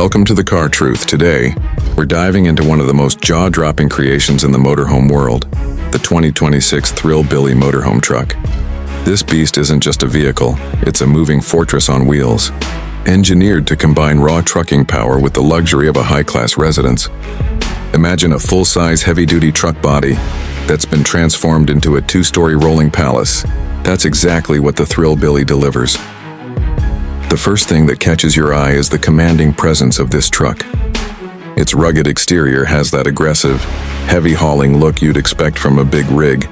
Welcome to the Car Truth. Today, we're diving into one of the most jaw-dropping creations in the motorhome world, the 2026 Thrill Billy Motorhome Truck. This beast isn't just a vehicle, it's a moving fortress on wheels, engineered to combine raw trucking power with the luxury of a high-class residence. Imagine a full-size heavy-duty truck body that's been transformed into a two-story rolling palace. That's exactly what the Thrill Billy delivers. The first thing that catches your eye is the commanding presence of this truck. Its rugged exterior has that aggressive, heavy-hauling look you'd expect from a big rig,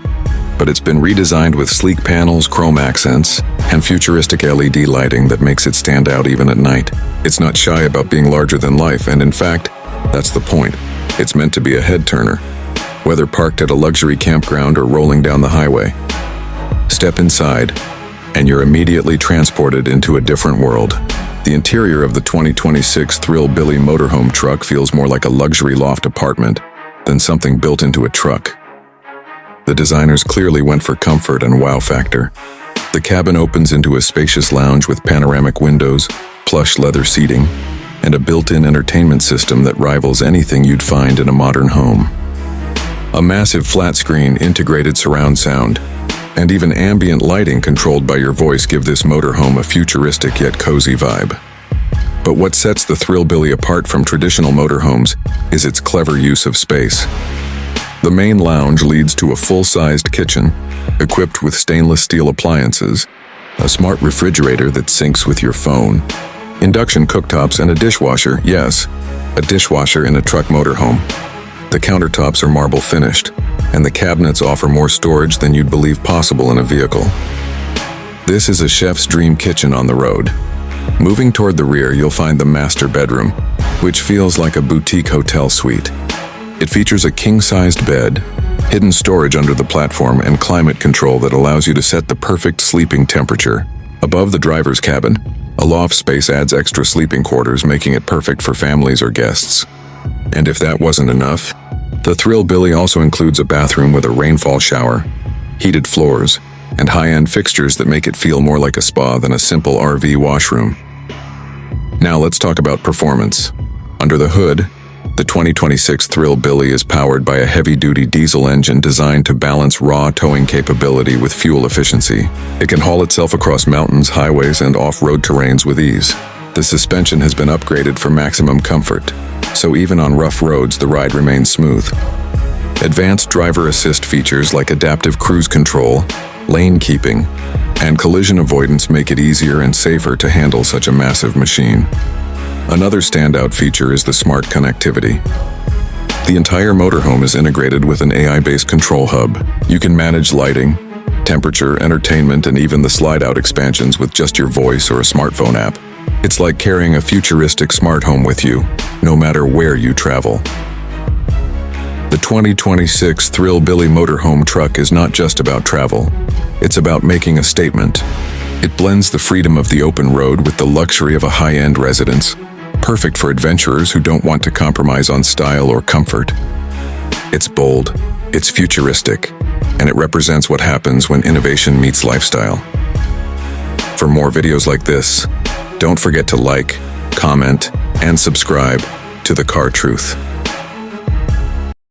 but it's been redesigned with sleek panels, chrome accents, and futuristic LED lighting that makes it stand out even at night. It's not shy about being larger than life, and in fact, that's the point. It's meant to be a head-turner, whether parked at a luxury campground or rolling down the highway. Step inside, and you're immediately transported into a different world. The interior of the 2026 Thrill Billy Motorhome Truck feels more like a luxury loft apartment than something built into a truck. The designers clearly went for comfort and wow factor. The cabin opens into a spacious lounge with panoramic windows, plush leather seating, and a built-in entertainment system that rivals anything you'd find in a modern home. A massive flat-screen integrated surround sound, and even ambient lighting controlled by your voice give this motorhome a futuristic yet cozy vibe. But what sets the Thrill Billy apart from traditional motorhomes is its clever use of space. The main lounge leads to a full-sized kitchen, equipped with stainless steel appliances, a smart refrigerator that syncs with your phone, induction cooktops, and a dishwasher. Yes, a dishwasher in a truck motorhome. The countertops are marble finished, and the cabinets offer more storage than you'd believe possible in a vehicle. This is a chef's dream kitchen on the road. Moving toward the rear, you'll find the master bedroom, which feels like a boutique hotel suite. It features a king-sized bed, hidden storage under the platform, and climate control that allows you to set the perfect sleeping temperature. Above the driver's cabin, a loft space adds extra sleeping quarters, making it perfect for families or guests. And if that wasn't enough, the Thrill Billy also includes a bathroom with a rainfall shower, heated floors, and high-end fixtures that make it feel more like a spa than a simple RV washroom. Now let's talk about performance. Under the hood, the 2026 Thrill Billy is powered by a heavy-duty diesel engine designed to balance raw towing capability with fuel efficiency. It can haul itself across mountains, highways, and off-road terrains with ease. The suspension has been upgraded for maximum comfort, so even on rough roads, the ride remains smooth. Advanced driver assist features like adaptive cruise control, lane keeping, and collision avoidance make it easier and safer to handle such a massive machine. Another standout feature is the smart connectivity. The entire motorhome is integrated with an AI-based control hub. You can manage lighting, temperature, entertainment, and even the slide-out expansions with just your voice or a smartphone app. It's like carrying a futuristic smart home with you, no matter where you travel. The 2026 Thrill Billy Motorhome Truck is not just about travel. It's about making a statement. It blends the freedom of the open road with the luxury of a high-end residence, perfect for adventurers who don't want to compromise on style or comfort. It's bold, it's futuristic, and it represents what happens when innovation meets lifestyle. For more videos like this, don't forget to like, comment, and subscribe to The Car Truth.